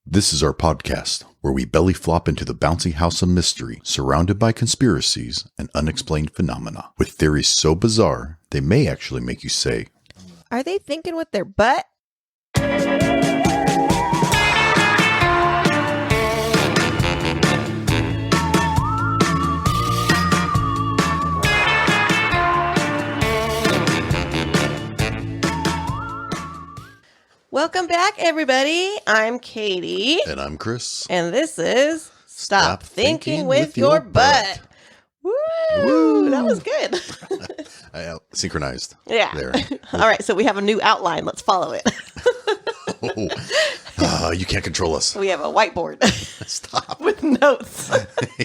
This is our podcast where we belly flop into the bouncy house of mystery, surrounded by conspiracies and unexplained phenomena, with theories so bizarre they may actually make you say, "Are they thinking with their butt?" Welcome back, everybody. I'm Katie. And I'm Chris. And this is Stop Thinking with Your Butt. Woo! That was good. I synchronized. Yeah. There. All right, so we have a new outline. Let's follow it. You can't control us. We have a whiteboard. Stop. With notes.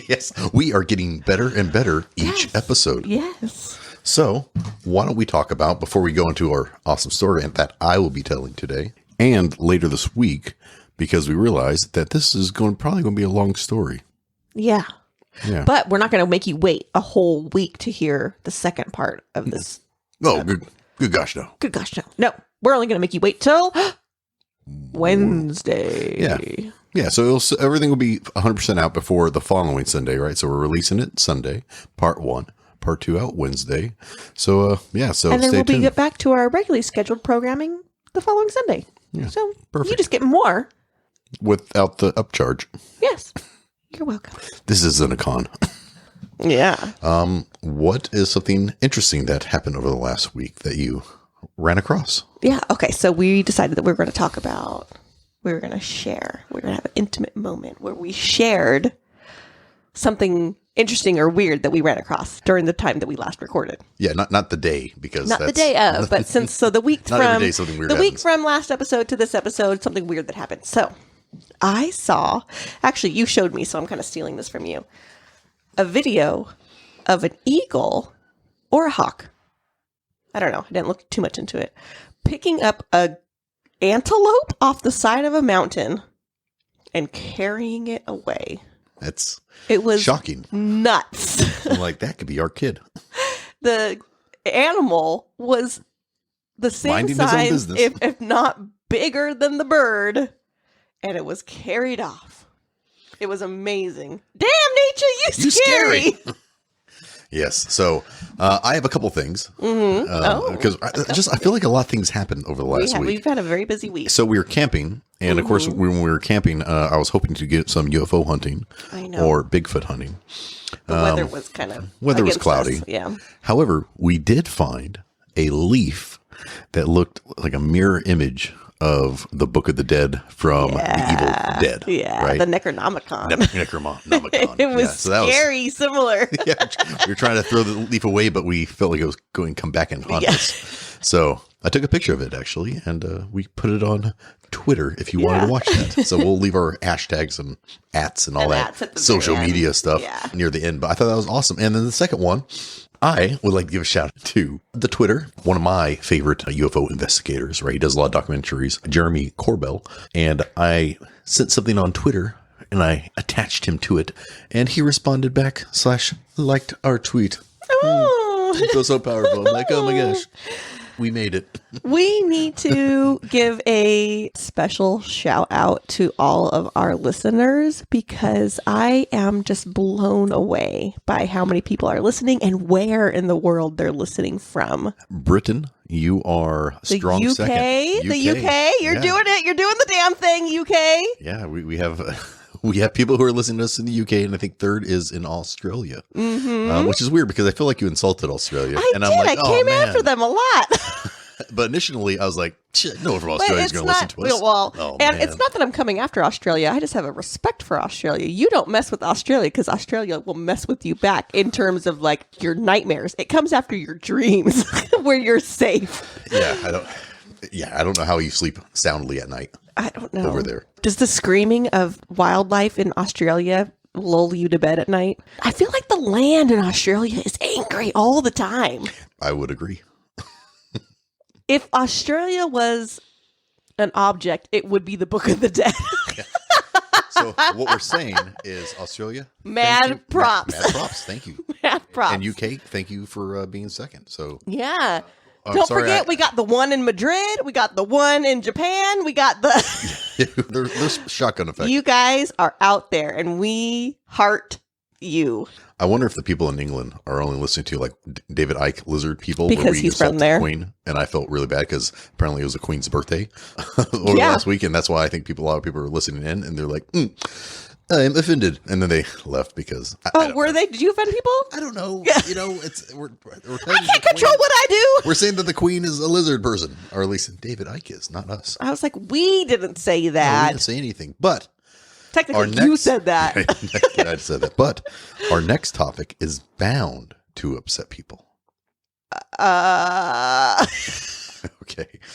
Yes, we are getting better and better each episode. Yes. So, why don't we talk about, before we go into our awesome story that I will be telling today, and later this week, because we realized that this is probably going to be a long story. Yeah. Yeah. But we're not going to make you wait a whole week to hear the second part of this. Oh, good gosh, no. Good gosh, no. No, we're only going to make you wait till Wednesday. Yeah. Yeah, so everything will be 100% out before the following Sunday, right? So we're releasing it Sunday, part 1. Part 2 out Wednesday. So, so and then stay we'll tuned. get back to our regularly scheduled programming the following Sunday. Yeah, so perfect. You just get more. Without the upcharge. Yes. You're welcome. This isn't a con. Yeah. What is something interesting that happened over the last week that you ran across? Yeah. Okay. So we decided that we were going to share. We're going to have an intimate moment where we shared something interesting or weird that we ran across during the time that we last recorded. Yeah, not the day, because not the day of, but the week not from every day something weird the happens. week from last episode to this episode, something weird that happened. So I saw, actually you showed me, so I'm kind of stealing this from you, a video of an eagle or a hawk. I don't know. I didn't look too much into it. Picking up a antelope off the side of a mountain and carrying it away. It was shocking. Nuts. I'm like, that could be our kid. The animal was the same Minding his own size, business. if not bigger than the bird, and it was carried off. It was amazing. Damn, nature, you scary. Yes. So I have a couple things. Mm-hmm. Because I feel like a lot of things happened over the last week. We've had a very busy week. So we were camping, and of course, when we were camping, I was hoping to get some UFO hunting or Bigfoot hunting. The weather was kind of cloudy. Us. Yeah. However, we did find a leaf that looked like a mirror image of the Book of the Dead from the Evil Dead. Yeah, right? The Necronomicon. Necronomicon. It was scary, similar. Yeah, we were trying to throw the leaf away, but we felt like it was going to come back and haunt us. So I took a picture of it, actually, and we put it on Twitter if you wanted to watch that. So we'll leave our hashtags and @s and all that social media stuff near the end. But I thought that was awesome. And then the second one, I would like to give a shout out to the Twitter, one of my favorite UFO investigators, right? He does a lot of documentaries, Jeremy Corbell. And I sent something on Twitter and I attached him to it. And he responded back / liked our tweet. Oh. It feels so powerful. I'm like, oh my gosh. We made it. We need to give a special shout out to all of our listeners because I am just blown away by how many people are listening and where in the world they're listening from. Britain, you are strong the UK, second. The UK, you're doing it. You're doing the damn thing, UK. Yeah, we have... We have people who are listening to us in the UK, and I think third is in Australia, which is weird because I feel like you insulted Australia. I'm like, I came after them a lot. But initially, I was like, shit, no one from Australia is going to listen to us. Well, it's not that I'm coming after Australia. I just have a respect for Australia. You don't mess with Australia because Australia will mess with you back in terms of like your nightmares. It comes after your dreams where you're safe. I don't know how you sleep soundly at night. I don't know. Over there. Does the screaming of wildlife in Australia lull you to bed at night? I feel like the land in Australia is angry all the time. I would agree. If Australia was an object, it would be the Book of the Dead. So what we're saying is Australia. Mad props. Mad props. Thank you. Mad props. And UK, thank you for being second. So yeah. Don't forget, we got the one in Madrid. We got the one in Japan. We got the... there's shotgun effect. You guys are out there, and we heart you. I wonder if the people in England are only listening to like David Icke lizard people. Because he's from there. The Queen, and I felt really bad because apparently it was the Queen's birthday over last week. And that's why I think a lot of people are listening in and they're like, I'm offended. And then they left because. Were they? Did you offend people? I don't know. You know, we're I can't control what I do. We're saying that the Queen is a lizard person, or at least David Icke is, not us. I was like, we didn't say that. No, we didn't say anything, but. Technically, you said that. I said that. But our next topic is bound to upset people. Okay.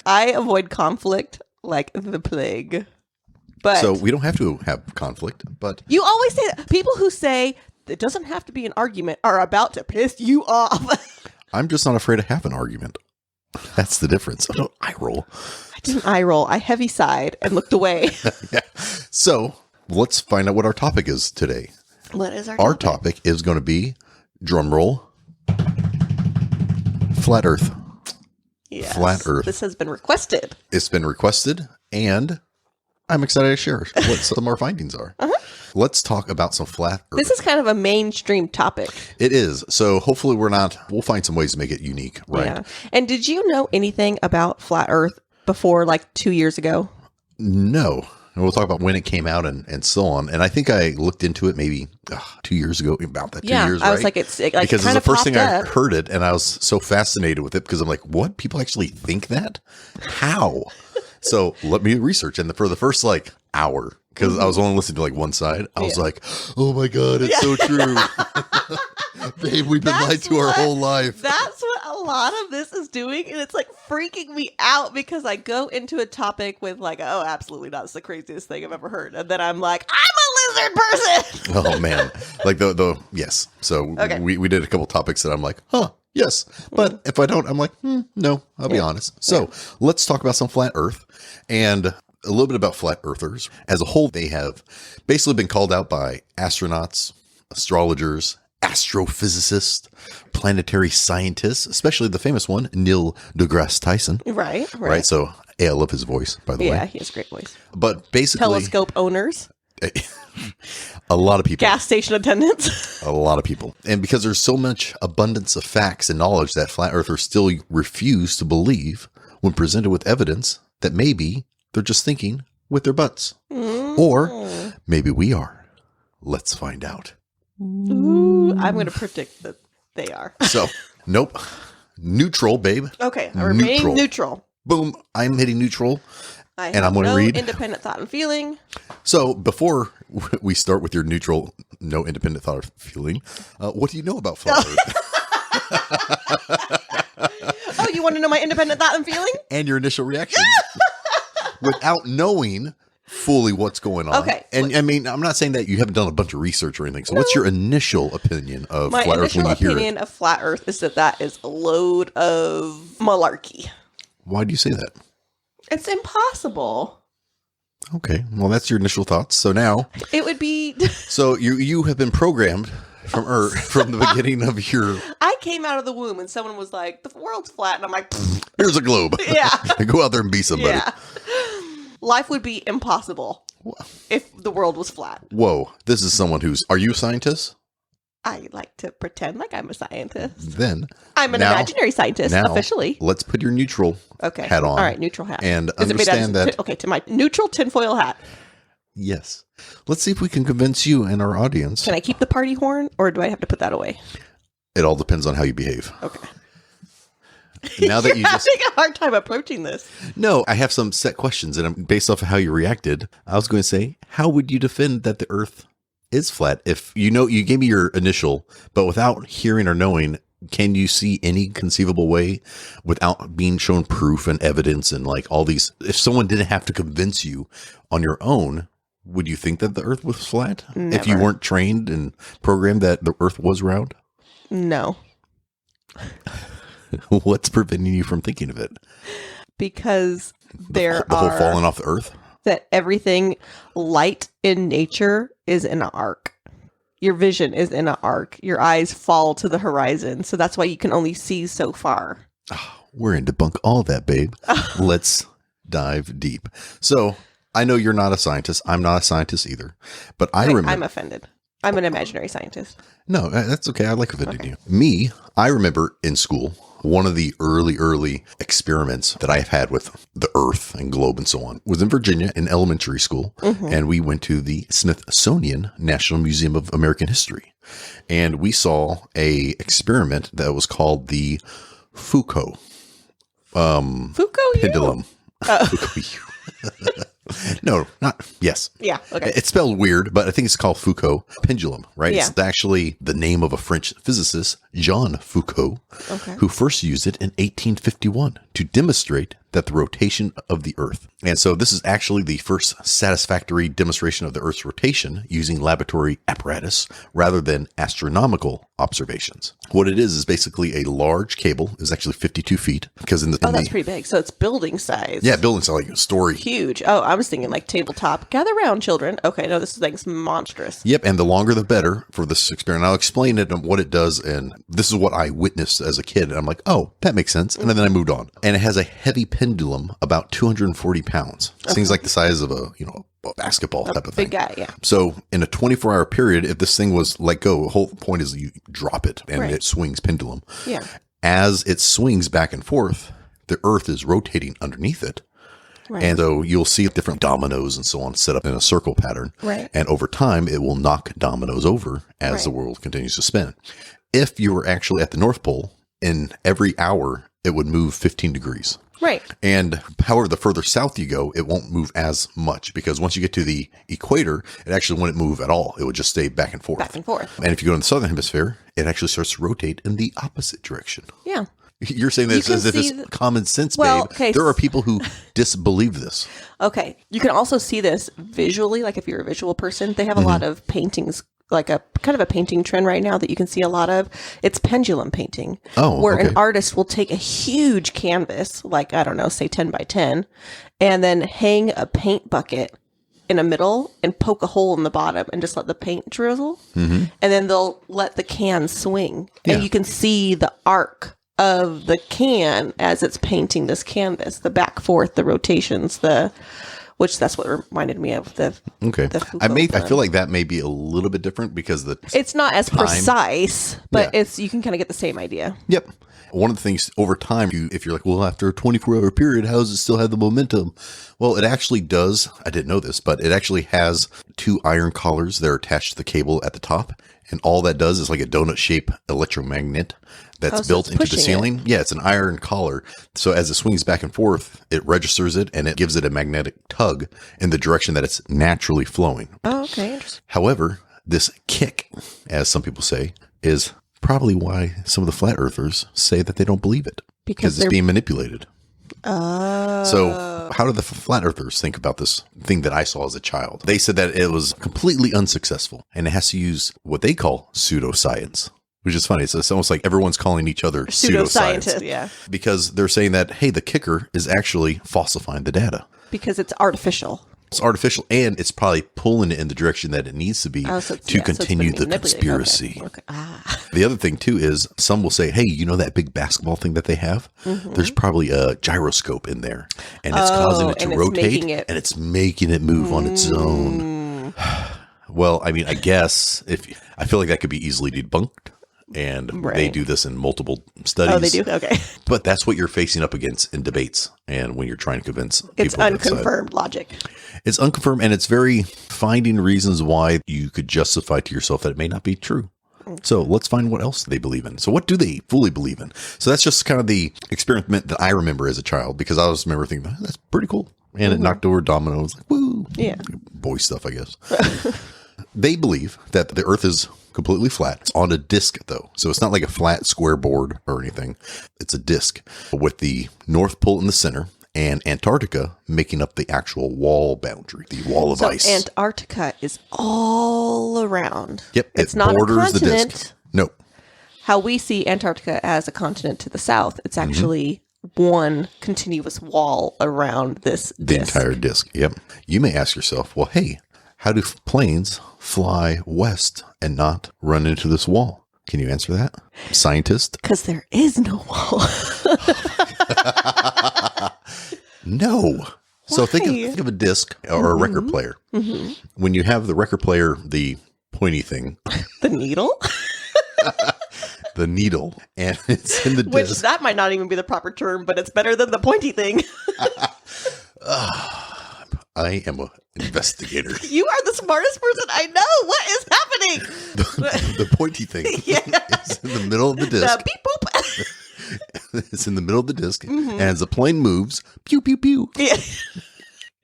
I avoid conflict like the plague. But so we don't have to have conflict, but... You always say that. People who say it doesn't have to be an argument are about to piss you off. I'm just not afraid to have an argument. That's the difference. I don't eye roll. I didn't eye roll. I heavy sighed and looked away. Yeah. So... let's find out what our topic is today. What is our topic is going to be, drum roll, flat Earth. Yes. Flat Earth. This has been requested. It's been requested, and I'm excited to share what some of our findings are. Let's talk about some flat Earth. This is kind of a mainstream topic. It is. So hopefully we'll find some ways to make it unique, right? Yeah. And did you know anything about flat Earth before like 2 years ago? No. And we'll talk about when it came out and so on. And I think I looked into it maybe 2 years ago, about that 2 years, right? I was like, because it was the first thing I heard it, and I was so fascinated with it because I'm like, what? People actually think that? How? So let me research. And for the first like hour, because I was only listening to like one side, I was like, oh my God, it's so true. Babe, we've been lied to our whole life. That's what a lot of this is doing. And it's like freaking me out because I go into a topic with like, oh, absolutely not. It's the craziest thing I've ever heard. And then I'm like, I'm a lizard person. Oh, man. Like yes. So we did a couple topics that I'm like, yes. But if I don't, I'm like, no, I'll be honest. So let's talk about some flat Earth and a little bit about flat earthers. As a whole, they have basically been called out by astronauts, astrologers, astrophysicists, planetary scientists, especially the famous one, Neil deGrasse Tyson. Right. So I love his voice, by the way. Yeah, he has a great voice. But basically... telescope owners. A lot of people. Gas station attendants. A lot of people. And because there's so much abundance of facts and knowledge that flat earthers still refuse to believe when presented with evidence that maybe they're just thinking with their butts. Or maybe we are. Let's find out. Ooh, I'm going to predict that they are. So, nope. Neutral, babe. Okay, I remain neutral. Boom. I'm hitting neutral. And I'm going to read independent thought and feeling. So, before we start with your neutral, no independent thought or feeling, what do you know about flat Earth? Oh, you want to know my independent thought and feeling? And your initial reaction. Without knowing fully what's going on. Okay. And I mean, I'm not saying that you haven't done a bunch of research or anything. So what's your initial opinion of flat Earth when you hear it? My initial opinion of flat Earth is that is a load of malarkey. Why do you say that? It's impossible. Okay. Well, that's your initial thoughts. So now it would be. So you have been programmed from Earth from the beginning of your. I came out of the womb and someone was like, "The world's flat," and I'm like, "Here's a globe." Yeah. Go out there and be somebody. Yeah. Life would be impossible if the world was flat. Whoa. This is someone who's... Are you a scientist? I like to pretend like I'm a scientist. Then... I'm an imaginary scientist, officially. Let's put your neutral hat on. All right, neutral hat. And understand that... to my neutral tinfoil hat. Yes. Let's see if we can convince you and our audience. Can I keep the party horn, or do I have to put that away? It all depends on how you behave. Okay. Now that You're having a hard time approaching this. No, I have some set questions, and based off of how you reacted, I was going to say, how would you defend that the Earth is flat? If you gave me your initial, but without hearing or knowing, can you see any conceivable way without being shown proof and evidence and like all these? If someone didn't have to convince you on your own, would you think that the Earth was flat? Never. If you weren't trained and programmed that the Earth was round? No. What's preventing you from thinking of it? Because the whole falling off the Earth? That everything light in nature is in an arc. Your vision is in an arc. Your eyes fall to the horizon. So that's why you can only see so far. We're in debunk all that, babe. Let's dive deep. So I know you're not a scientist. I'm not a scientist either. But I remember. I'm offended. I'm an imaginary scientist. No, that's okay. I like offending you. Me, I remember in school, one of the early experiments that I've had with the Earth and globe and so on was in Virginia in elementary school. And we went to the Smithsonian National Museum of American History. And we saw a experiment that was called the Foucault pendulum. No, not, yes. Yeah, okay. It's spelled weird, but I think it's called Foucault pendulum, right? Yeah. It's actually the name of a French physicist, Jean Foucault, who first used it in 1851 to demonstrate that the rotation of the Earth. And so this is actually the first satisfactory demonstration of the Earth's rotation using laboratory apparatus rather than astronomical observations. What it is basically a large cable. It's actually 52 feet because that's pretty big. So it's building size. Yeah, buildings are like a story. Huge. Oh, I was thinking like tabletop. Gather round, children. Okay, no, this thing's monstrous. Yep, and the longer the better for this experiment. I'll explain it and what it does, and this is what I witnessed as a kid. And I'm like, oh, that makes sense. And then I moved on. And it has a heavy pendulum, about 240 pounds. Seems like the size of a basketball type of thing. Big guy, yeah. So in a 24-hour period, if this thing was let go, the whole point is you drop it and it swings pendulum. Yeah. As it swings back and forth, the Earth is rotating underneath it. Right. And so you'll see different dominoes and so on set up in a circle pattern. Right. And over time, it will knock dominoes over as the world continues to spin. If you were actually at the North Pole, in every hour, it would move 15 degrees. Right. And however, the further south you go, it won't move as much because once you get to the equator, it actually wouldn't move at all. It would just stay back and forth. Back and forth. And if you go in the southern hemisphere, it actually starts to rotate in the opposite direction. Yeah. You're saying this as if it's common sense, Well, babe. okay. There are people who disbelieve this. Okay. You can also see this visually, like if you're a visual person, they have a lot of paintings, like a kind of a painting trend right now that you can see a lot of. It's pendulum painting. Where an artist will take a huge canvas, like, I don't know, say 10 by 10, and then hang a paint bucket in the middle and poke a hole in the bottom and just let the paint drizzle. And then they'll let the can swing. And you can see the arc of the can as it's painting this canvas, the back forth, the rotations, which that's what reminded me of the I feel like that may be a little bit different because it's not as precise, but you can kind of get the same idea. Yep. One of the things over time, if you're like, well, after a 24-hour period, how does it still have the momentum? Well, it actually does. I didn't know this, but it actually has 2 iron collars that are attached to the cable at the top. And all that does is like a donut-shaped electromagnet that's built into the ceiling. Yeah, it's an iron collar. So as it swings back and forth, it registers it and it gives it a magnetic tug in the direction that it's naturally flowing. Oh, okay. Interesting. However, this kick, as some people say, is probably why some of the flat earthers say that they don't believe it. Because it's being manipulated. So how do the flat earthers think about this thing that I saw as a child? They said that it was completely unsuccessful and it has to use what they call pseudoscience, which is funny. So it's almost like everyone's calling each other pseudoscientists. Yeah. Because they're saying that, hey, the kicker is actually falsifying the data. Because it's artificial. It's artificial, and it's probably pulling it in the direction that it needs to be to continue the conspiracy. Okay. The other thing, too, is some will say, hey, you know that big basketball thing that they have? There's probably a gyroscope in there, and it's causing it to rotate, and it's making it move on its own. Well, I mean, I guess I feel like that could be easily debunked. And they do this in multiple studies. Oh, they do? Okay. But that's what you're facing up against in debates and when you're trying to convince people. It's unconfirmed logic. It's unconfirmed, and it's very finding reasons why you could justify to yourself that it may not be true. So let's find what else they believe in. So what do they fully believe in? So that's just kind of the experiment that I remember as a child, because I was remember thinking, that's pretty cool. And it knocked over dominoes. Like, woo. Yeah. Boy stuff, I guess. They believe that the Earth is completely flat. It's on a disc, though. So it's not like a flat square board or anything. It's a disc with the North Pole in the center and Antarctica making up the actual wall boundary, the wall of ice. Antarctica is all around. Yep. It's not a continent. The disc. Nope. How we see Antarctica as a continent to the south, it's actually one continuous wall around this disc. The entire disc. Yep. You may ask yourself, well, hey, how do planes fly west and not run into this wall? Can you answer that? Scientist? Because there is no wall. No. So Why? think of a disc or a record player. Mm-hmm. When you have the record player, the pointy thing, The needle? the needle, and it's in the Which disc. that might not even be the proper term, but it's better than the pointy thing. I am an investigator. You are the smartest person I know. What is happening? The pointy thing Yeah. is in the middle of the disc. The beep boop. It's in the middle of the disc, and as the plane moves, pew, pew, pew. Yeah.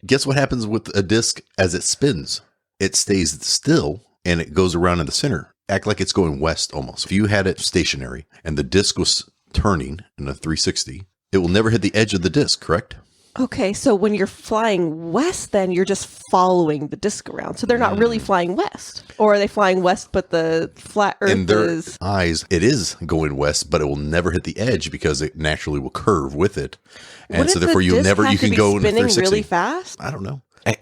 Guess what happens with a disc as it spins? It stays still, and it goes around in the center. Act like it's going west almost. If you had it stationary, and the disc was turning in a 360, it will never hit the edge of the disc, correct? Okay, so when you're flying west, then you're just following the disc around. So they're not really flying west. Or are they flying west, but the flat Earth In their is... eyes, it is going west, but it will never hit the edge because it naturally will curve with it. And Wouldn't so therefore the you disc have can to be go in a spinning 360. really fast? I don't know. I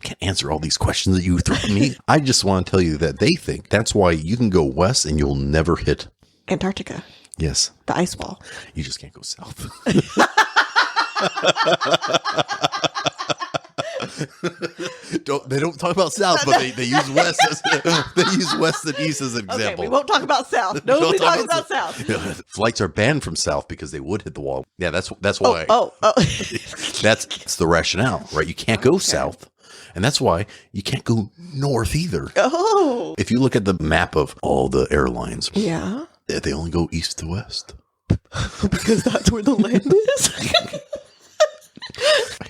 can't answer all these questions that you throw at me. I just want to tell you that they think that's why you can go west and you'll never hit. Antarctica, Yes. the ice wall. You just can't go south. They don't talk about south, but they use west as they use west and east as an example. Okay, we won't talk about south. Nobody talks about south. Flights are banned from south because they would hit the wall. Yeah, that's why. Oh. That's the rationale, right? You can't go south, and that's why you can't go north either. Oh. If you look at the map of all the airlines, Yeah. they only go east to west. Because that's where the land is.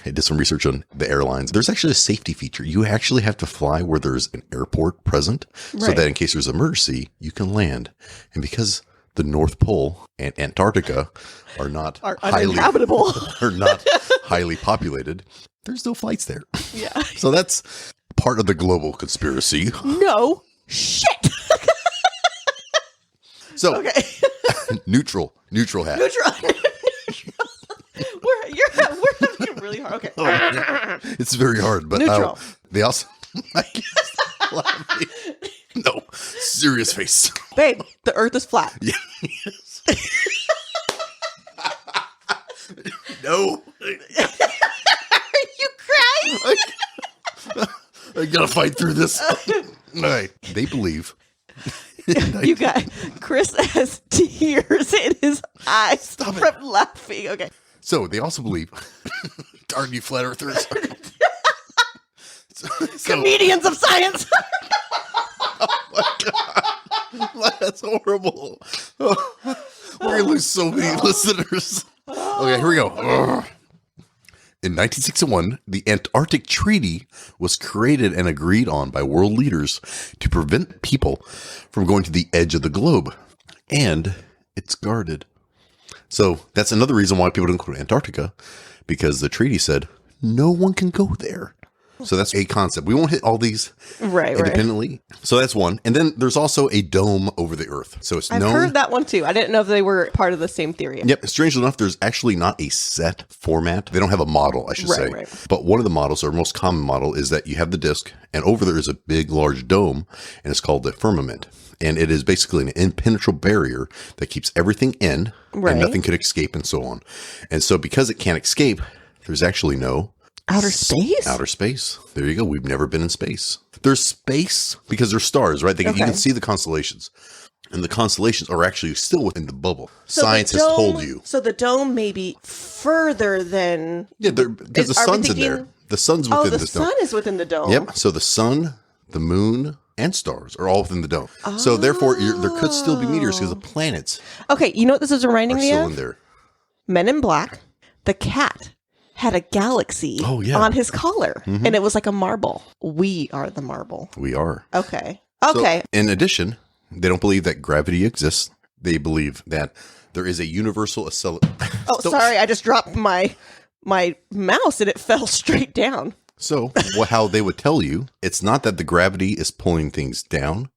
I did some research on the airlines. There's actually a safety feature. You actually have to fly where there's an airport present so Right. that in case there's an emergency, you can land. And because the North Pole and Antarctica are not uninhabitable. are not highly populated, there's no flights there. Yeah. So that's part of the global conspiracy. No shit. So Okay. neutral hat. Neutral. We're having it really hard. Okay. It's very hard, but Neutral. they also I guess laughing. No, serious face. Babe, the earth is flat. Yes. No. Are you crying? I gotta fight through this. All right. They believe. You got Chris has tears in his eyes from laughing. Okay. So they also believe. Darn you flat earthers. So, Comedians of science. that's horrible. We're gonna lose so many listeners. Okay, here we go. In 1961, the Antarctic Treaty was created and agreed on by world leaders to prevent people from going to the edge of the globe. And it's guarded. So that's another reason why people don't go to Antarctica, because the treaty said no one can go there. So that's a concept. We won't hit all these independently. So that's one. And then there's also a dome over the Earth. So it's I've heard that one too. I didn't know if they were part of the same theory. Yep. Strangely enough, there's actually not a set format. They don't have a model, I should say. Right. But one of the models, or most common model, is that you have the disk, and over there is a big, large dome, and it's called the firmament. And it is basically an impenetrable barrier that keeps everything in, and nothing can escape, and so on. And so because it can't escape, there's actually no Outer space? Outer space. There you go. We've never been in space. There's space because there's stars, right? You can see the constellations. And the constellations are actually still within the bubble. So Science has told you. So the dome may be further than... Yeah, because the sun's in there. The sun's within this dome. Oh, the sun is within the dome. Yep. So the sun, the moon, and stars are all within the dome. Oh. So therefore, there could still be meteors because the planets Okay, you know what this is reminding are me still of? in there. Men in Black. The cat had a galaxy on his collar, and it was like a marble. We are the marble. We are. Okay. So, in addition, they don't believe that gravity exists. They believe that there is a universal acceleration. Oh, sorry. I just dropped my mouse and it fell straight down. So how they would tell you, it's not that the gravity is pulling things down.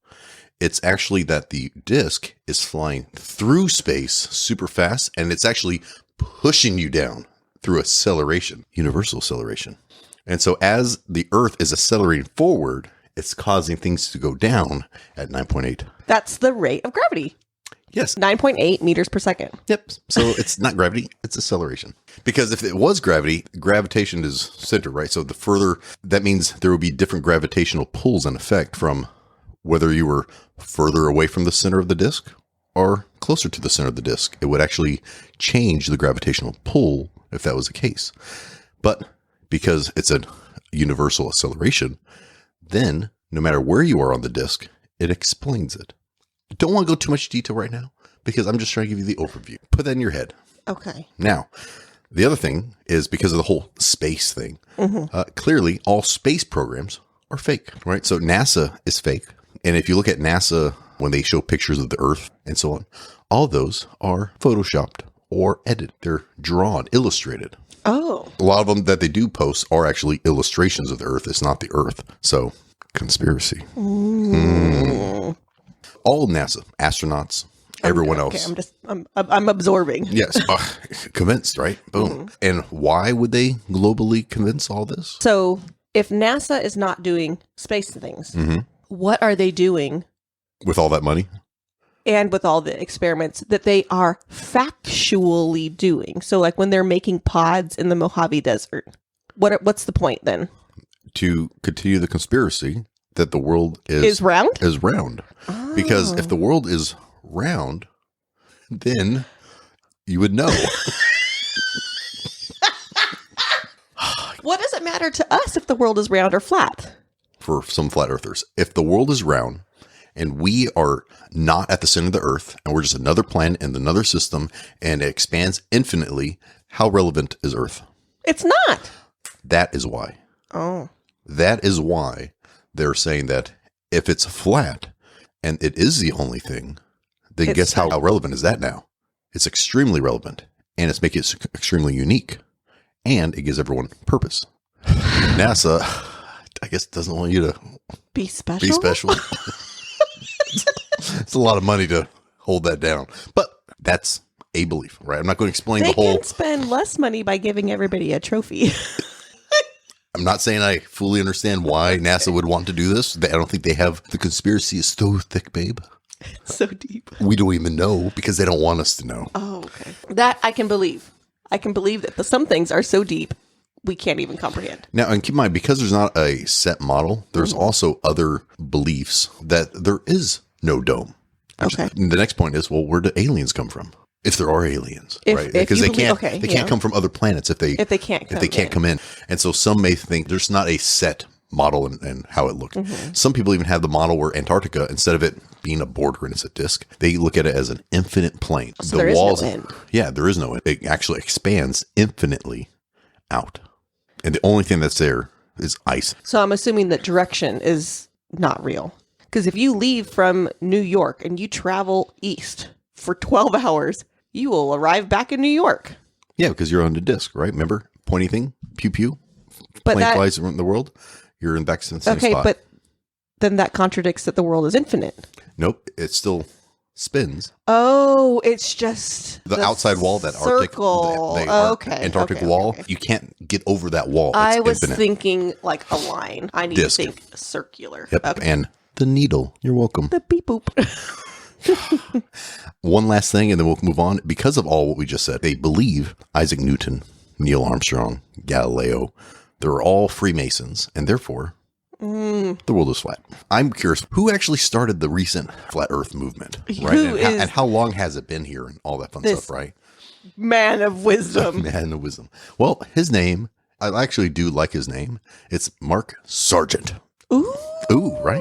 It's actually that the disk is flying through space super fast, and it's actually pushing you down through acceleration, universal acceleration. And so as the Earth is accelerating forward, it's causing things to go down at 9.8. That's the rate of gravity. Yes. 9.8 meters per second. Yep. So it's not gravity, it's acceleration. Because if it was gravity, gravitation is center, right? So the further, that means there will be different gravitational pulls in effect from whether you were further away from the center of the disk or closer to the center of the disk. It would actually change the gravitational pull if that was the case. But because it's a universal acceleration, then no matter where you are on the disk, it explains it. Don't want to go too much detail right now because I'm just trying to give you the overview. Put that in your head. Okay. Now, the other thing is because of the whole space thing, clearly all space programs are fake, right? So NASA is fake. And if you look at NASA, when they show pictures of the Earth and so on, all those are photoshopped or edited. They're drawn, illustrated. Oh. A lot of them that they do post are actually illustrations of the Earth. It's not the Earth. So, conspiracy. All NASA, astronauts, everyone else. Okay, I'm absorbing. Yes. Convinced, right? Boom. And why would they globally convince all this? So if NASA is not doing space things, what are they doing? With all that money? And with all the experiments that they are factually doing. So like when they're making pods in the Mojave Desert, what's the point then? To continue the conspiracy that the world is round? Is round. Oh. Because if the world is round, then you would know. What does it matter to us if the world is round or flat? For some flat earthers, if the world is round and we are not at the center of the Earth and we're just another planet in another system and it expands infinitely, how relevant is Earth? It's not. That is why. Oh. That is why they're saying that if it's flat and it is the only thing, then guess how relevant is that now? It's extremely relevant and it's making it extremely unique and it gives everyone purpose. NASA, I guess, doesn't want you to be special. It's a lot of money to hold that down, but that's a belief, right? I'm not going to explain the whole. They can spend less money by giving everybody a trophy. I'm not saying I fully understand why NASA would want to do this. I don't think they have. The conspiracy is so thick, babe. It's so deep. We don't even know because they don't want us to know. Oh, okay. That I can believe. I can believe that some things are so deep we can't even comprehend. Now, and keep in mind, because there's not a set model, there's also other beliefs that there is no dome. Okay. The next point is, well, where do aliens come from? If there are aliens, right? Because they can't come from other planets if they can't come in. And so some may think there's not a set model and how it looked. Some people even have the model where Antarctica, instead of it being a border and it's a disc, they look at it as an infinite plane. So there is no end. Yeah, there is no end. It actually expands infinitely out. And the only thing that's there is ice. So I'm assuming that direction is not real. Because if you leave from New York and you travel east for 12 hours, you will arrive back in New York. Yeah, because you're on the disc, right? Remember? Pointy thing? Pew pew. But plane flies around the world. You're in back to the same spot. Okay, but then that contradicts that the world is infinite. Nope. It still spins. Oh, it's just the outside wall, that Antarctic wall. Okay. You can't get over that wall. It's I was infinite. Thinking like a line. I need to think circular. Yep. Okay. And the needle. You're welcome. The beep boop. One last thing, and then we'll move on. Because of all what we just said, they believe Isaac Newton, Neil Armstrong, Galileo, they're all Freemasons, and therefore the world is flat. I'm curious, who actually started the recent flat Earth movement, right? And how long has it been here and all that fun stuff, right? Man of wisdom. Man of wisdom. Well, his name, I actually do like his name. It's Mark Sargent. Ooh, right?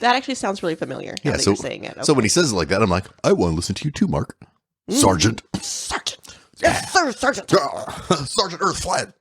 That actually sounds really familiar. Yeah, so you're saying it. Okay. So when he says it like that, I'm like, I want to listen to you too, Mark. Sargent. Yes, sir, Sergeant. Sergeant Earth Flat.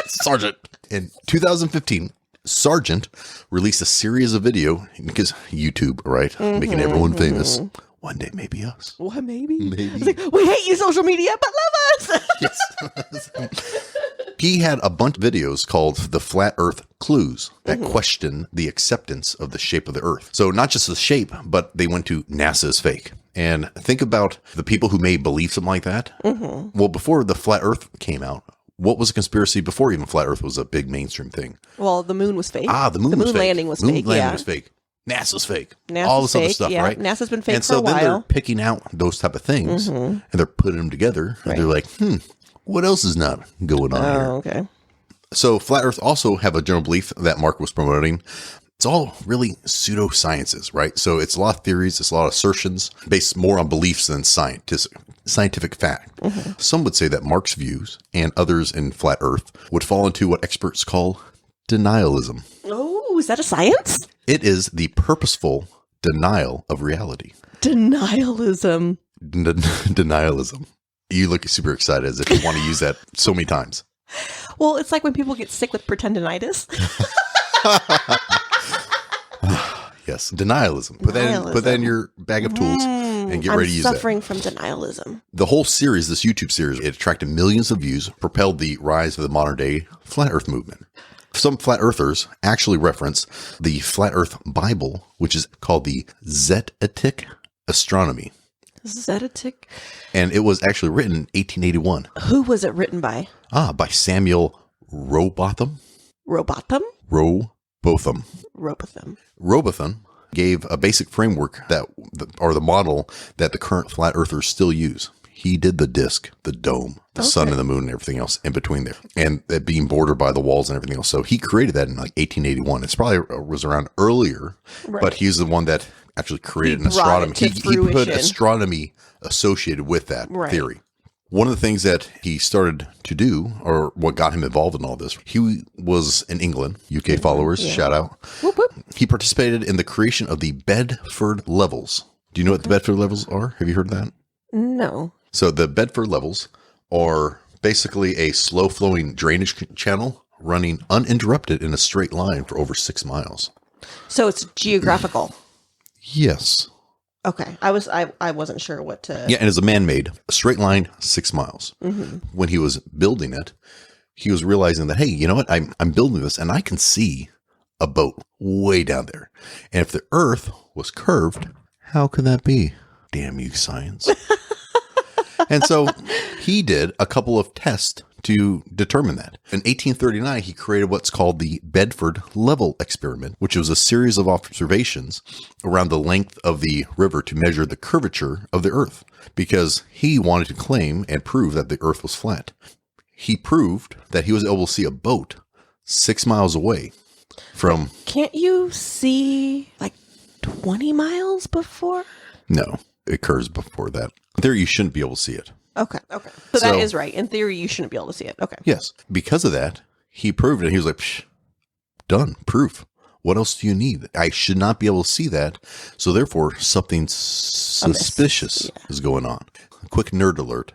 Sargent. In 2015, Sargent released a series of video because YouTube, right? Making everyone famous. One day, maybe us. What, maybe? It's like, we hate you, social media, but love us. Yes. He had a bunch of videos called The Flat Earth Clues that question the acceptance of the shape of the Earth. So not just the shape, but they went to NASA's fake. And think about the people who may believe something like that. Well, before the Flat Earth came out, what was a conspiracy before even flat Earth was a big mainstream thing? Well, the moon was fake. The moon was fake. landing was fake. Moon landing Yeah. was fake. NASA's fake. NASA's all this other fake, stuff, yeah. right? NASA's been fake and for a so then while. they're picking out those type of things and they're putting them together. And they're like, what else is not going on here? Oh, okay. So flat Earth also have a general belief that Mark was promoting. It's all really pseudosciences, right? So it's a lot of theories, it's a lot of assertions based more on beliefs than scientific fact. Some would say that Mark's views and others in flat Earth would fall into what experts call denialism. Oh, is that a science? It is the purposeful denial of reality. Denialism. Denialism. You look super excited as if you want to use that so many times. Well, it's like when people get sick with pretendinitis. Yes, denialism. Put that in your bag of tools and get ready to use that. I'm suffering from denialism. The whole series, this YouTube series, it attracted millions of views, propelled the rise of the modern day flat Earth movement. Some flat earthers actually reference the Flat Earth Bible, which is called the Zetetic Astronomy. Zetetic? And it was actually written in 1881. Who was it written by? By Samuel Robotham. Robotham? Robotham. Robotham gave a basic framework or the model that the current flat earthers still use. He did the disk, the dome, the sun and the moon and everything else in between there. And it being bordered by the walls and everything else. So he created that in like 1881. It's probably was around earlier, but he's the one that actually created an astronomy. He put astronomy associated with that theory. One of the things that he started to do, or what got him involved in all this, he was in England, UK followers, shout out. Whoop, whoop. He participated in the creation of the Bedford levels. Do you know what the Bedford levels are? Have you heard of that? No. So the Bedford levels are basically a slow-flowing drainage channel running uninterrupted in a straight line for over 6 miles. So it's geographical. Yes. Okay. I wasn't sure what to... Yeah, and it's a man-made, a straight line, 6 miles. When he was building it, he was realizing that, hey, you know what? I'm building this, and I can see a boat way down there. And if the Earth was curved, how could that be? Damn you, science. And so he did a couple of tests to determine that. In 1839, he created what's called the Bedford Level Experiment, which was a series of observations around the length of the river to measure the curvature of the Earth, because he wanted to claim and prove that the Earth was flat. He proved that he was able to see a boat 6 miles away from... Can't you see like 20 miles before? No, it curves before that. In theory, you shouldn't be able to see it. Okay. So that is right. In theory, you shouldn't be able to see it. Okay. Yes. Because of that, he proved it. He was like, psh, done. Proof. What else do you need? I should not be able to see that. So therefore, something suspicious is going on. Quick nerd alert.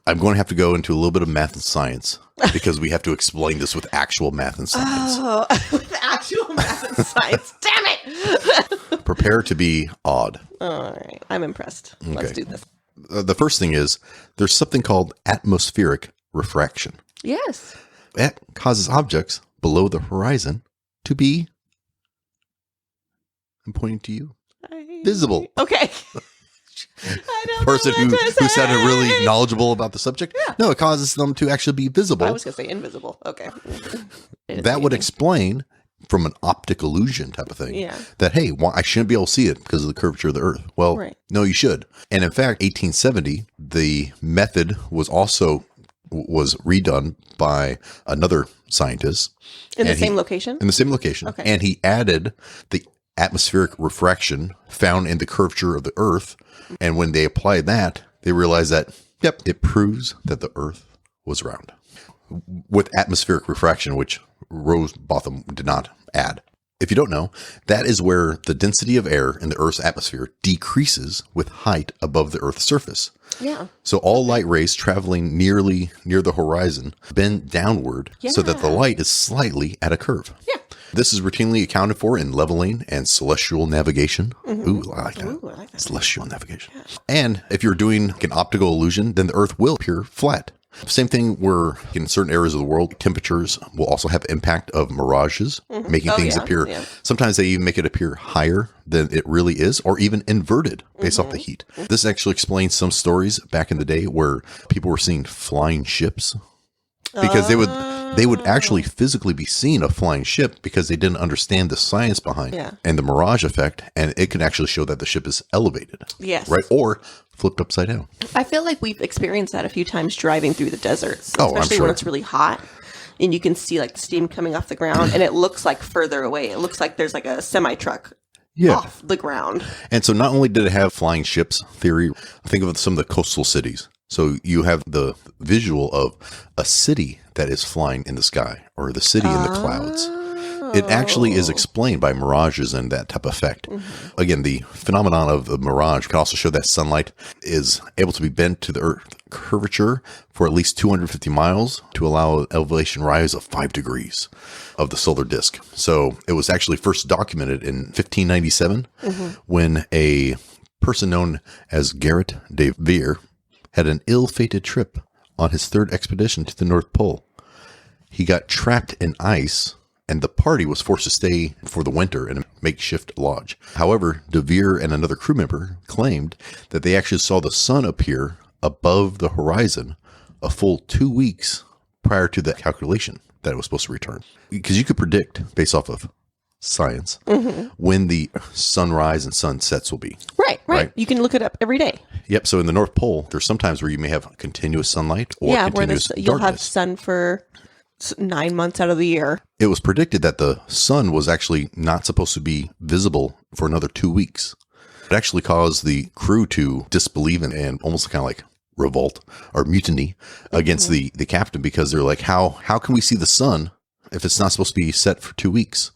I'm going to have to go into a little bit of math and science because we have to explain this with actual math and science. Oh, with actual math and science. Damn it. Prepare to be awed. All right. I'm impressed. Okay. Let's do this. The first thing is there's something called atmospheric refraction. Yes. That causes objects below the horizon to be, I'm pointing to you, visible. Okay. I don't Person know what who sounded really knowledgeable about the subject. Yeah. No, it causes them to actually be visible. I was going to say invisible. Okay. That would explain from an optic illusion type of thing that, hey, I shouldn't be able to see it because of the curvature of the Earth. Well, no, you should. And in fact, 1870, the method was redone by another scientist. In the same location? In the same location. Okay. And he added the atmospheric refraction found in the curvature of the Earth. And when they applied that, they realized that, yep, it proves that the Earth was round. With atmospheric refraction, which Rosebotham did not add. If you don't know, that is where the density of air in the Earth's atmosphere decreases with height above the Earth's surface. Yeah. So all light rays traveling near the horizon bend downward so that the light is slightly at a curve. Yeah. This is routinely accounted for in leveling and celestial navigation. Ooh, I like that. Ooh, I like that. Celestial navigation. Yeah. And if you're doing an optical illusion, then the Earth will appear flat. Same thing where in certain areas of the world, temperatures will also have impact of mirages, making things appear. Yeah. Sometimes they even make it appear higher than it really is, or even inverted based off the heat. This actually explains some stories back in the day where people were seeing flying ships. because they would actually physically be seeing a flying ship because they didn't understand the science behind it and the mirage effect, and it can actually show that the ship is elevated. Yes. Right? Or flipped upside down. I feel like we've experienced that a few times driving through the deserts, I'm especially sure. when it's really hot. And you can see like the steam coming off the ground, and it looks like further away. It looks like there's like a semi-truck off the ground. And so not only did it have flying ships theory, think of some of the coastal cities. So you have the visual of a city that is flying in the sky, or the city in the clouds. It actually is explained by mirages and that type of effect. Again, the phenomenon of the mirage can also show that sunlight is able to be bent to the Earth curvature for at least 250 miles to allow an elevation rise of 5 degrees of the solar disk. So it was actually first documented in 1597 when a person known as Gerrit de Veer had an ill-fated trip on his third expedition to the North Pole. He got trapped in ice, and the party was forced to stay for the winter in a makeshift lodge. However, De Veer and another crew member claimed that they actually saw the sun appear above the horizon a full 2 weeks prior to the calculation that it was supposed to return. Because you could predict, based off of science, when the sunrise and sunsets will be. Right. You can look it up every day. Yep. So in the North Pole, there's sometimes where you may have continuous sunlight or continuous darkness. You'll have sun for 9 months out of the year. It was predicted that the sun was actually not supposed to be visible for another 2 weeks. It actually caused the crew to disbelieve and almost kind of like revolt or mutiny against the captain, because they're like, how can we see the sun if it's not supposed to be set for 2 weeks?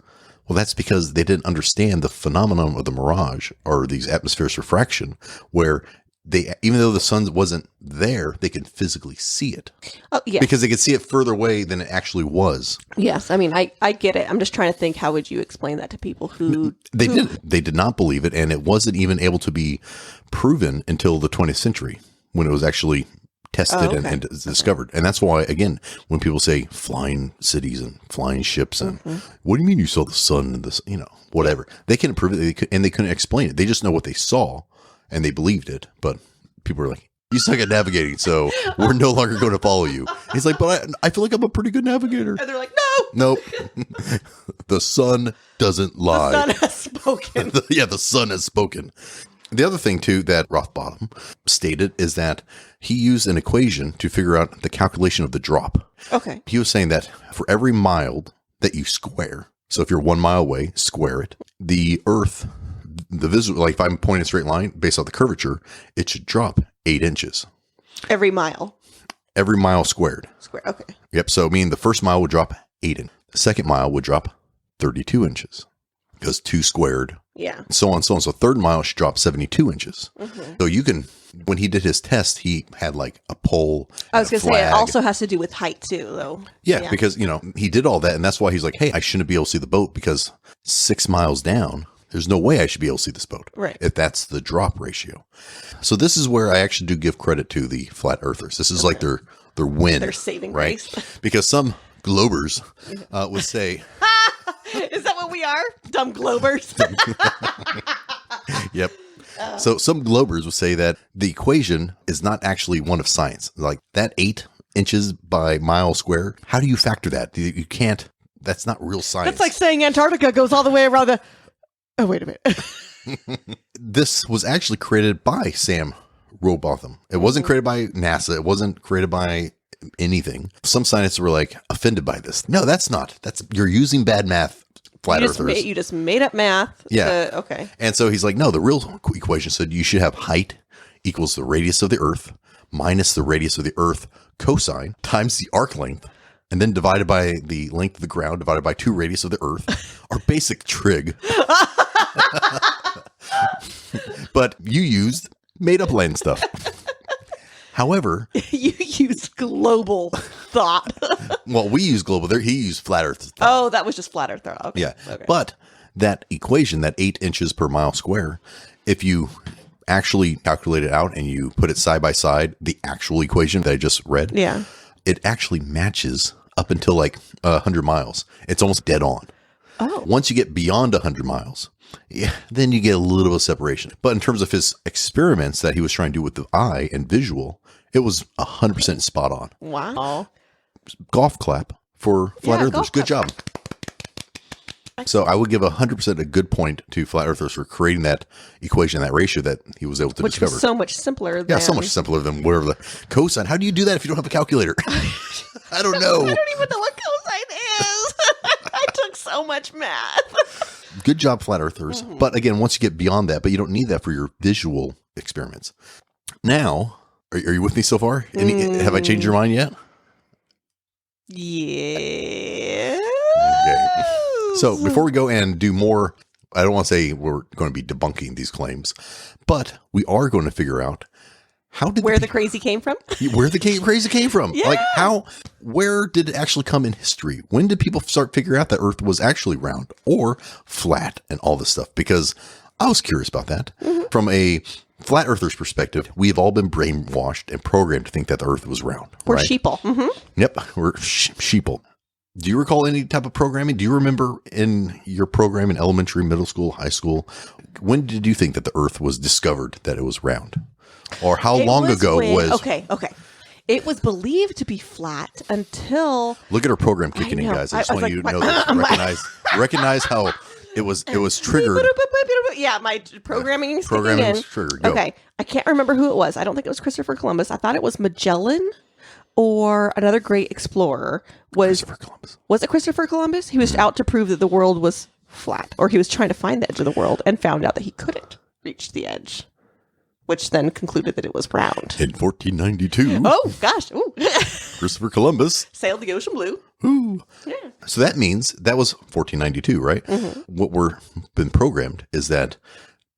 Well, that's because they didn't understand the phenomenon of the mirage, or these atmospheric refraction, where they, even though the sun wasn't there, they could physically see it. Oh, yeah. Because they could see it further away than it actually was. Yes. I mean, I get it. I'm just trying to think, how would you explain that to people who... They did not believe it, and it wasn't even able to be proven until the 20th century, when it was actually tested and discovered. And that's why, again, when people say flying cities and flying ships and what do you mean you saw the sun and this, whatever, they couldn't prove it, and they couldn't explain it. They just know what they saw and they believed it. But people were like, you suck at navigating, so we're no longer going to follow you. He's like, but I feel like I'm a pretty good navigator. And they're like, nope. The sun doesn't lie. The sun has spoken. The sun has spoken. The other thing, too, that Rothbottom stated is that he used an equation to figure out the calculation of the drop. Okay. He was saying that for every mile that you square, so if you're 1 mile away, square it, the Earth, the visual, like if I'm pointing a straight line based on the curvature, it should drop 8 inches. Every mile. Every mile squared. Okay. Yep. So meaning the first mile would drop 8 inches. The second mile would drop 32 inches. Because 2 squared. Yeah. So on, so on. So third mile should drop 72 inches. So you can, when he did his test, he had like a pole. I was going to say, it also has to do with height too, though. Yeah, because, he did all that. And that's why he's like, hey, I shouldn't be able to see the boat, because 6 miles down, there's no way I should be able to see this boat. Right. If that's the drop ratio. So this is where I actually do give credit to the flat earthers. This is like their win. Their saving right? grace. Because some globers would say... Is that what we are? Dumb globers? Yep. So some globers would say that the equation is not actually one of science. Like that 8 inches by mile square, how do you factor that? You can't, that's not real science. That's like saying Antarctica goes all the way around the... Oh, wait a minute. This was actually created by Sam Rowbotham. It wasn't created by NASA. It wasn't created by anything. Some scientists were like offended by this. No, that's not. You're using bad math, flat earthers. You just made up math. Yeah. Okay. And so he's like, no, the real equation said you should have height equals the radius of the Earth minus the radius of the Earth cosine times the arc length, and then divided by the length of the ground divided by 2 radius of the Earth, our basic trig. But you used made up land stuff. However, you use global thought. Well, we use global. He used flat Earth thought. Oh, that was just flat Earth thought. Okay. Yeah. Okay. But that equation, that 8 inches per mile square, if you actually calculate it out and you put it side by side, the actual equation that I just read, yeah, it actually matches up until like 100 miles. It's almost dead on. Oh. Once you get beyond 100 miles, yeah, then you get a little bit of separation. But in terms of his experiments that he was trying to do with the eye and visual, it was 100% spot on. Wow. golf clap for flat earthers. golf Good clap. job. So I would give 100% a good point to flat earthers for creating that equation, that ratio that he was able to Which discover. was so much simpler than... Yeah, so much simpler than whatever the cosine. How do you do that if you don't have a calculator? I don't know. I don't even know what cosine is. I took so much math. Good job, flat earthers. But again, once you get beyond that, but you don't need that for your visual experiments. Now, are you with me so far? Have I changed your mind yet? Yeah. Okay. So before we go and do more, I don't want to say we're going to be debunking these claims, but we are going to figure out where the crazy came from. Where the crazy came from. Yeah. Like where did it actually come in history? When did people start figuring out that Earth was actually round or flat and all this stuff? Because I was curious about that. From a flat earther's perspective, we have all been brainwashed and programmed to think that the Earth was round. We're right? sheeple. Yep, we're sheeple. Do you recall any type of programming? Do you remember in your program in elementary, middle school, high school, when did you think that the Earth was discovered that it was round? Or how long ago was... Okay. It was believed to be flat until... Look at our program kicking in, guys. I just want you to know that. Recognize how it was triggered. Yeah, my programming is Programming kicking in. was triggered. Go. Okay. I can't remember who it was. I don't think it was Christopher Columbus. I thought it was Magellan or another great explorer. Christopher Columbus. Was it Christopher Columbus? He was out to prove that the world was flat, or he was trying to find the edge of the world and found out that he couldn't reach the edge, which then concluded that it was round. In 1492. Oh, gosh. Ooh. Christopher Columbus. Sailed the ocean blue. Ooh. Yeah. So that means that was 1492, right? What we're been programmed is that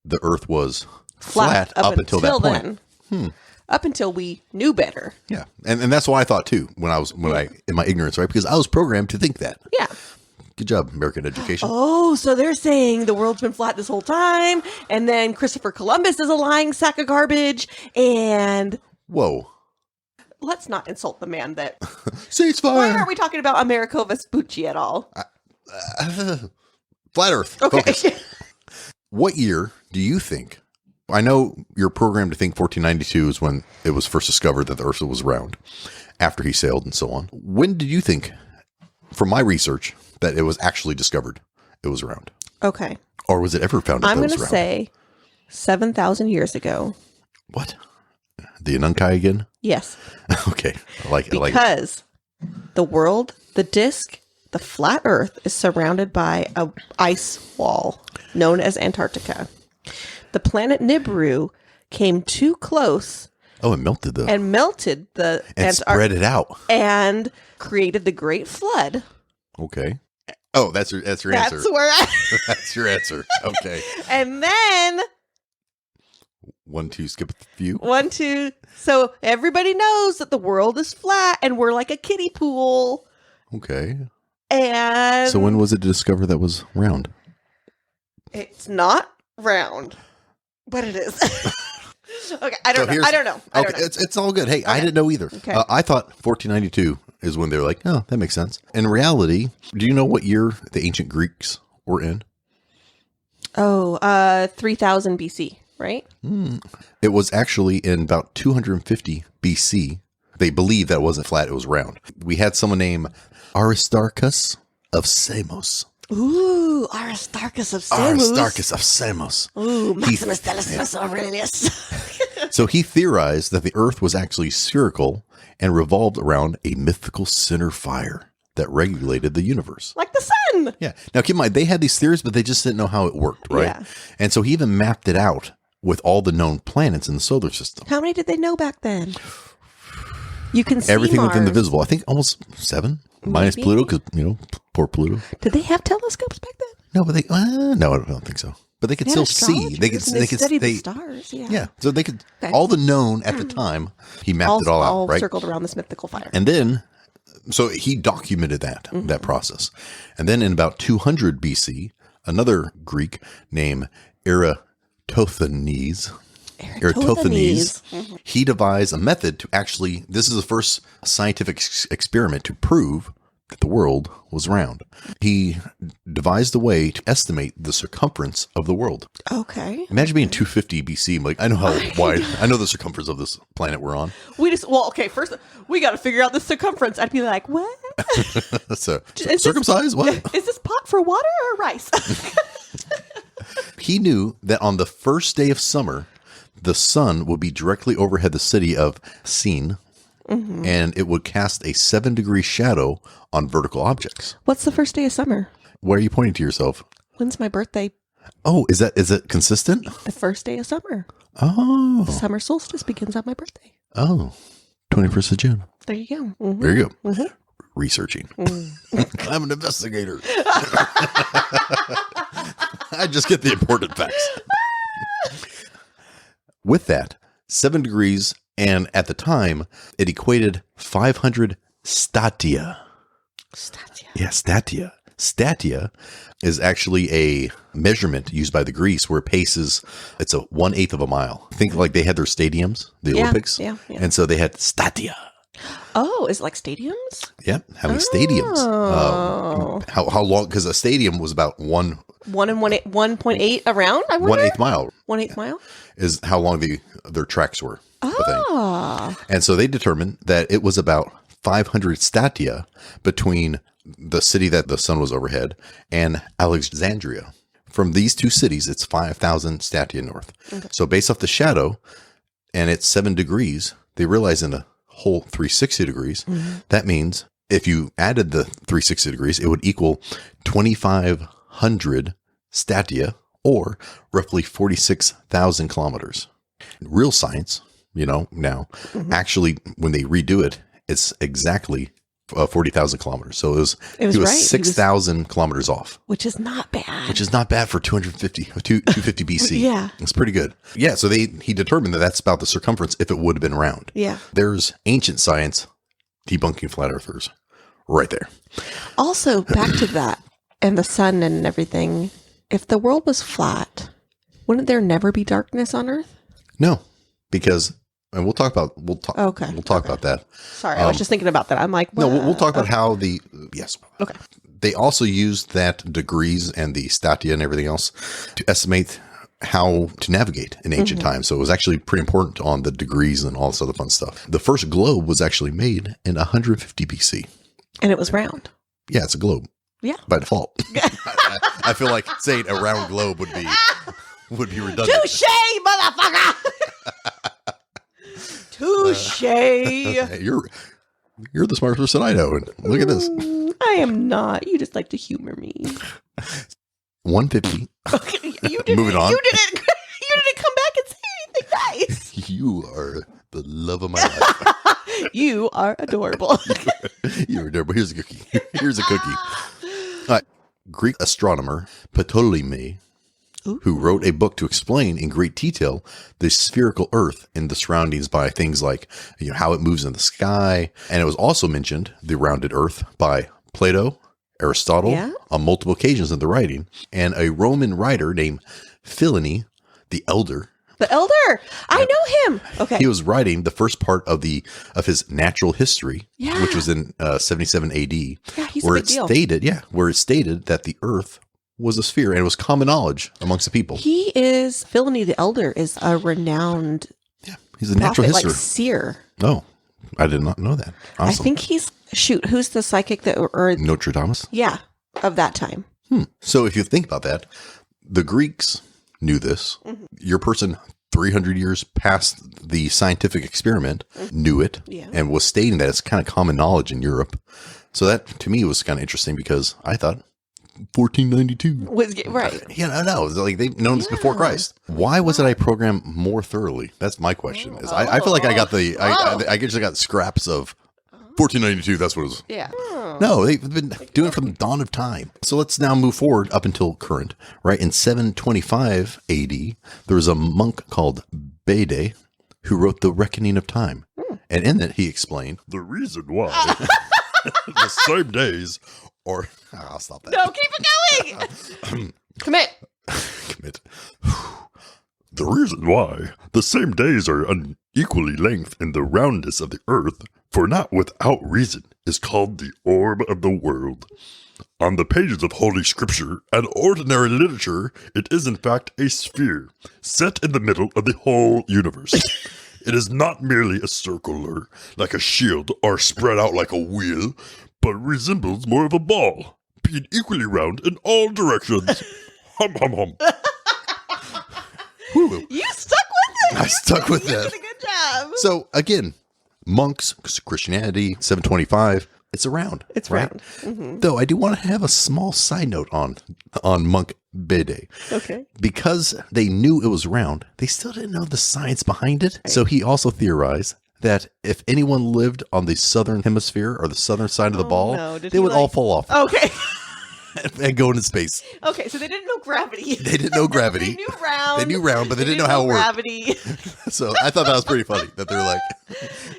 the Earth was flat up until that point. Then. Up until we knew better. Yeah. And that's what I thought too when I in my ignorance, right? Because I was programmed to think that. Yeah. Good job, American education. Oh, so they're saying the world's been flat this whole time, and then Christopher Columbus is a lying sack of garbage, and... Whoa. Let's not insult the man that... Ceasefire! Why aren't we talking about Americo Vespucci at all? Flat Earth. Okay. Focus. What year do you think... I know you're programmed to think 1492 is when it was first discovered that the Earth was round, after he sailed and so on. When did you think, from my research, that it was actually discovered it was round? Okay. Or was it ever found out I'm that it going was to round? say 7,000 years ago. What? The Anunkai again? Yes. Okay. I like it. Because the world, the disk, the flat Earth is surrounded by a ice wall known as Antarctica. The planet Nibiru came too close. Oh, it melted the... And melted the... And spread it out. And created the Great Flood. Okay. Oh, that's your answer. That's where That's your answer. Okay. And then... 1, 2, skip a few. 1, 2. So everybody knows that the world is flat and we're like a kiddie pool. Okay. And... So when was it discovered that was round? It's not round, but it is. Okay, I don't know. I don't know. It's all good. Hey, okay. I didn't know either. Okay. I thought 1492 is when they were like, oh, that makes sense. In reality, do you know what year the ancient Greeks were in? Oh, 3000 BC, right? It was actually in about 250 BC. They believed that it wasn't flat, it was round. We had someone named Aristarchus of Samos. Ooh, Aristarchus of Samos. Aristarchus of Samos. Ooh, Maximus Decimus Aurelius. So he theorized that the Earth was actually spherical and revolved around a mythical center fire that regulated the universe. Like the sun. Yeah. Now, keep in mind, they had these theories, but they just didn't know how it worked, right? Yeah. And so he even mapped it out with all the known planets in the solar system. How many did they know back then? You can see everything Mars. within the visible. I think almost 7, minus Pluto, because, poor Pluto. Did they have telescopes back then? No, but no, I don't think so. But they could still see. They could study the stars. Yeah. Yeah. So they could, all the known at the time, he mapped it all out, right? Circled around this mythical fire. And then, so he documented that process. And then in about 200 BC, another Greek named Eratosthenes, he devised a method to actually, this is the first scientific experiment to prove that the world was round. He devised a way to estimate the circumference of the world. Okay. Imagine being 250 BC. Like, I know how wide, I know the circumference of this planet we're on. First we got to figure out the circumference. I'd be like, what? So, circumcised? What? Is this pot for water or rice? He knew that on the first day of summer, the sun would be directly overhead the city of Sin, and it would cast a 7-degree shadow on vertical objects. What's the first day of summer? Why are you pointing to yourself? When's my birthday? Oh, is it consistent? The first day of summer. Oh. The summer solstice begins on my birthday. Oh. 21st of June. There you go. Mm-hmm. There you go. Mm-hmm. Researching. I'm an investigator. I just get the important facts. With that, 7 degrees, and at the time, it equated 500 stadia. Stadia. Yeah, stadia. Stadia is actually a measurement used by the Greeks where pace it's a 1/8 of a mile. Think like they had their stadiums, the Olympics. Yeah. And so they had stadia. Oh, is it like stadiums? Yeah, having stadiums. How long? Because a stadium was about 1.8 around. I wonder. 1/8 mile. 1/8 mile Is how long their tracks were. Ah. And so they determined that it was about 500 stadia between the city that the sun was overhead and Alexandria. From these two cities, it's 5,000 stadia north. Okay. So based off the shadow, and it's 7 degrees, they realized in a whole 360 degrees, that means if you added the 360 degrees, it would equal 2,500 stadia, or roughly 46,000 kilometers. Real science, now, actually, when they redo it, it's exactly 40,000 kilometers. So he was right. 6,000 kilometers off. Which is not bad. Which is not bad for 250 BC. Yeah. It's pretty good. Yeah, so he determined that that's about the circumference if it would have been round. Yeah. There's ancient science debunking flat earthers right there. Also, back to that and the sun and everything. If the world was flat, wouldn't there never be darkness on Earth? No, because, and we'll talk about that. Sorry, I was just thinking about that. I'm like, no, we'll talk about how yes. Okay. They also used that degrees and the stadia and everything else to estimate how to navigate in ancient times. So it was actually pretty important on the degrees and all this other fun stuff. The first globe was actually made in 150 BC. And it was round. Yeah, it's a globe. Yeah. By default. I feel like saying a round globe would be redundant. Touche, motherfucker! Touche! You're the smartest person I know, and look at this. I am not. You just like to humor me. 150. Okay, you didn't. Moving on. You didn't come back and say anything nice. You are the love of my life. You are adorable. You're adorable. Here's a cookie. Greek astronomer Ptolemy, who wrote a book to explain in great detail the spherical Earth and the surroundings by things like how it moves in the sky. And it was also mentioned, the rounded Earth, by Plato, Aristotle, on multiple occasions in the writing, and a Roman writer named Philony the Elder. The Elder, I know him. Okay, he was writing the first part of his natural history, which was in 77 AD. Yeah, he's where a big deal. Where it stated that the Earth was a sphere, and it was common knowledge amongst the people. Philony the Elder is a renowned. Yeah, he's a natural prophet, history. like seer. Oh, I did not know that. Awesome. I think who's the psychic or Notre Dame? Yeah, of that time. So if you think about that, the Greeks knew this. Your person 300 years past the scientific experiment knew it and was stating that it's kind of common knowledge in Europe. So that to me was kind of interesting because I thought 1492 was right. Yeah, I know. Like they've known this before Christ. Why wasn't I programmed more thoroughly? That's my question. I feel like I got I guess I got scraps of 1492. That's what it was. Yeah. No, they've been doing it from the dawn of time. So let's now move forward up until current. Right in 725 AD, there was a monk called Bede who wrote The Reckoning of Time, and in it he explained the reason why the same days. Or I'll stop that. No, keep it going. Commit. The reason why the same days are unequally length in the roundness of the earth, for not without reason is called the orb of the world. On the pages of Holy Scripture and ordinary literature, it is in fact a sphere, set in the middle of the whole universe. It is not merely a circular, like a shield, or spread out like a wheel, but resembles more of a ball, being equally round in all directions. Hum, hum, hum. You stuck with it. I stuck with You that. did a good job. So again, monks, Christianity, 725. It's around. It's right? round. Mm-hmm. Though I do want to have a small side note on Monk Bede. Okay. Because they knew it was round, they still didn't know the science behind it. So he also theorized that if anyone lived on the southern hemisphere or the southern side of the ball, no. Did they he, would all fall off Okay. and go into space. Okay, so they didn't know gravity. They didn't know gravity. They knew round. They knew round, but they didn't know how it worked. Gravity. So I thought that was pretty funny that they're like,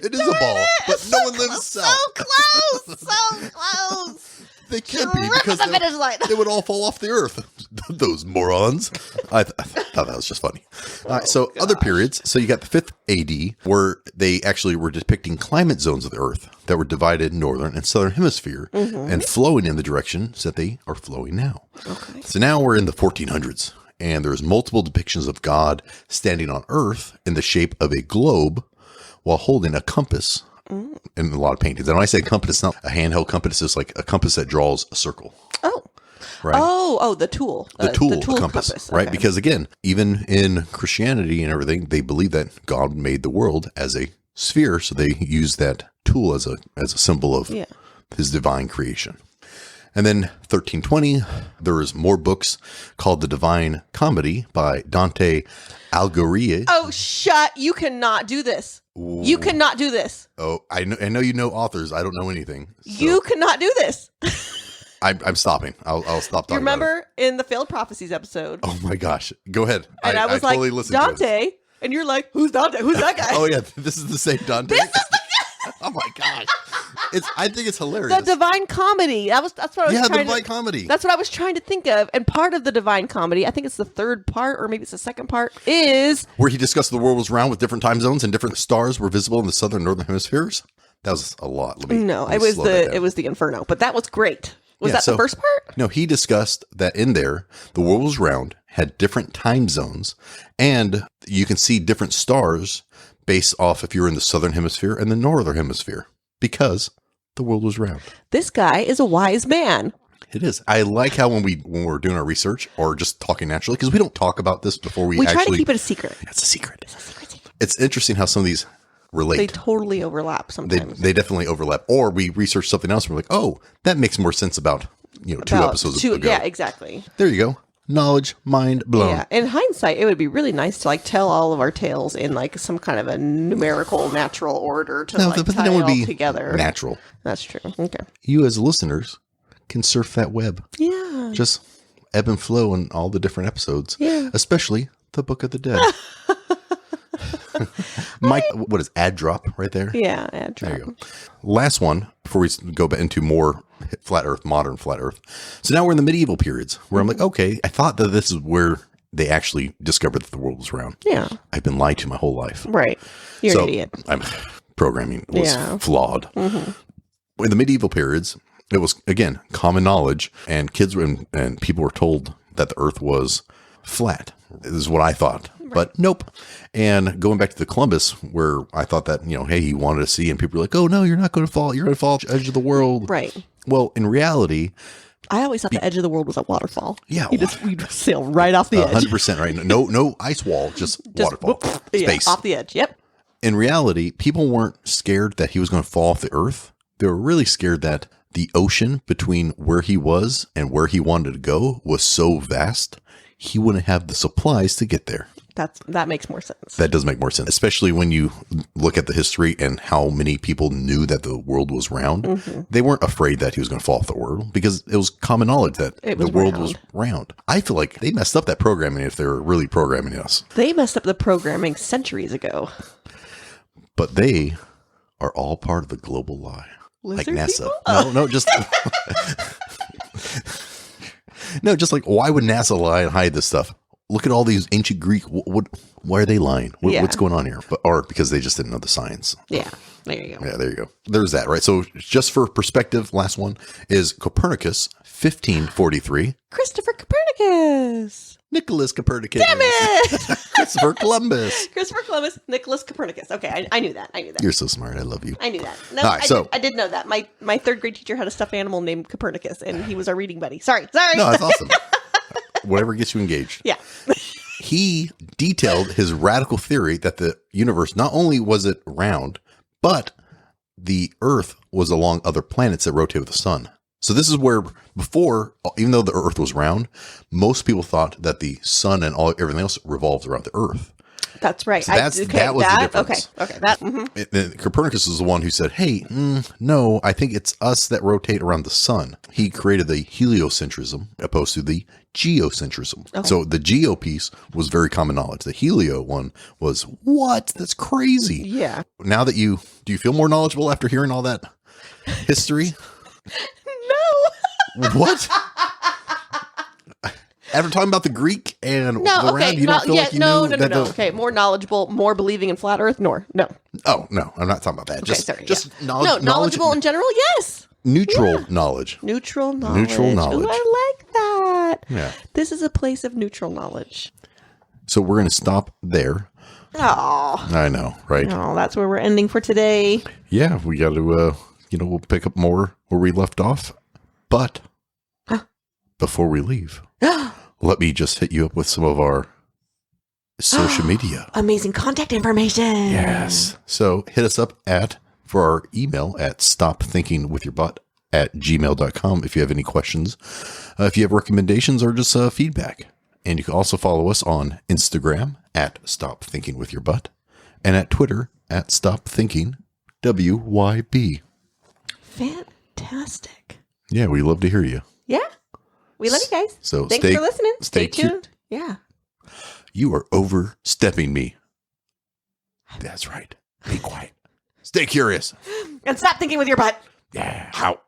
it is a ball, but no one lives south. So close. So close. They can't be Rip because at the finish line. they would all fall off the earth. Those morons. I thought that was just funny. All right, so other periods. So you got the 5th AD, where they actually were depicting climate zones of the earth that were divided northern and southern hemisphere and flowing in the directions that they are flowing now. Okay. So now we're in the 1400s, and there's multiple depictions of God standing on earth in the shape of a globe while holding a compass. In a lot of paintings. And when I say compass, it's not a handheld compass. It's like a compass that draws a circle. Oh. Right. Oh, the tool. The tool compass. Right. Okay. Because again, even in Christianity and everything, they believe that God made the world as a sphere. So they use that tool as a symbol of his divine creation. And then 1320, there was more books called The Divine Comedy by Dante Alighieri. Oh, you cannot do this. Ooh. You cannot do this. Oh, I know you know authors. I don't know anything. So You cannot do this. I'm stopping. I'll stop talking. You remember in the Failed Prophecies episode? Oh my gosh. Go ahead. And I was totally like, listened to this. Dante. And you're like, who's Dante? Who's that guy? Oh yeah, this is the same Dante. This is the Oh my gosh. I think it's hilarious. The Divine Comedy. That's what I was the trying Divine Comedy. That's what I was trying to think of. And part of the Divine Comedy, I think it's the third part, or maybe it's the second part, is where he discussed the world was round with different time zones and different stars were visible in the southern and northern hemispheres. That was a lot. Let me slow that down. It was the Inferno, but that was great. Was that the first part? No, he discussed that in there, the world was round, had different time zones, and you can see different stars based off if you're in the southern hemisphere and the northern hemisphere, because the world was round. This guy is a wise man. It is. I like how when we're doing our research or just talking naturally, because we don't talk about this before we try to keep it a secret. It's a secret. It's interesting how some of these relate. They totally overlap sometimes. They definitely overlap. Or we research something else and we're like, oh, that makes more sense about, 2 episodes ago. Yeah, exactly. There you go. Knowledge, mind blown. Yeah. In hindsight, it would be really nice to tell all of our tales in some kind of a numerical, natural order to tie it all together. Natural. That's true. Okay. You as listeners can surf that web. Yeah. Just ebb and flow in all the different episodes. Yeah. Especially the Book of the Dead. Mike, what is ad drop right there? Yeah, ad drop. There you go. Last one before we go into more flat Earth, modern flat Earth. So now we're in the medieval periods where I'm like, okay, I thought that this is where they actually discovered that the world was round. Yeah. I've been lied to my whole life. Right. You're an idiot. Programming was flawed. In the medieval periods, it was, again, common knowledge, and kids and people were told that the Earth was flat. This is what I thought. But nope. And going back to the Columbus, where I thought that, hey, he wanted to see, and people were like, oh, no, you're not going to fall. You're going to fall off the edge of the world. Right. Well, in reality, I always thought the edge of the world was a waterfall. Yeah. You just sail right off the edge. 100% right. No ice wall, just waterfall. Space. Off the edge. Yep. In reality, people weren't scared that he was going to fall off the earth. They were really scared that the ocean between where he was and where he wanted to go was so vast, he wouldn't have the supplies to get there. That makes more sense. That does make more sense, especially when you look at the history and how many people knew that the world was round. They weren't afraid that he was going to fall off the world because it was common knowledge that the world was round. I feel like they messed up that programming if they were really programming us. They messed up the programming centuries ago. But they are all part of the global lie. Lizard like NASA. People? Oh. No, just... No, just like, why would NASA lie and hide this stuff? look at all these ancient Greek. Why are they lying? Yeah. What's going on here? Or because they just didn't know the science. Yeah. There you go. Yeah, there you go. There's that, right? So just for perspective, last one is Copernicus, 1543. Christopher Copernicus. Nicholas Copernicus. Damn it! Christopher Columbus. Christopher Columbus, Nicholas Copernicus. Okay, I knew that. You're so smart. I love you. I knew that. No, All right, I did know that. My third grade teacher had a stuffed animal named Copernicus, and he was our reading buddy. Sorry. No, that's awesome. Whatever gets you engaged. Yeah. He detailed his radical theory that the universe, not only was it round, but the Earth was along other planets that rotate with the sun. So this is where before, even though the Earth was round, most people thought that the sun and everything else revolved around the Earth. That's right. So that was the difference. Okay. That. And Copernicus is the one who said, hey, no, I think it's us that rotate around the sun. He created the heliocentrism opposed to the geocentrism. Okay. So the geo piece was very common knowledge. The helio one was, what? That's crazy. Yeah. Now that do you feel more knowledgeable after hearing all that history? No. What? After talking about the Greek and the round, you don't feel like you knew that? No. Okay, more knowledgeable, more believing in flat Earth. No. Oh, no, I'm not talking about that. Knowledgeable in general. Yes. Neutral knowledge. Neutral knowledge. Ooh, I like that. Yeah. This is a place of neutral knowledge. So we're going to stop there. Oh. I know, right? Oh, that's where we're ending for today. Yeah, we got to, we'll pick up more where we left off. But before we leave, let me just hit you up with some of our social media. Amazing contact information. Yes. So hit us up for our email at stopthinkingwithyourbutt@gmail.com if you have any questions, if you have recommendations or just feedback. And you can also follow us on Instagram at stopthinkingwithyourbutt and at Twitter at stopthinkingwyb. Fantastic. Yeah, we love to hear you. Yeah. We love you guys. So thanks for listening. Stay tuned. Yeah. You are overstepping me. That's right. Be quiet. Stay curious. And stop thinking with your butt. Yeah. How?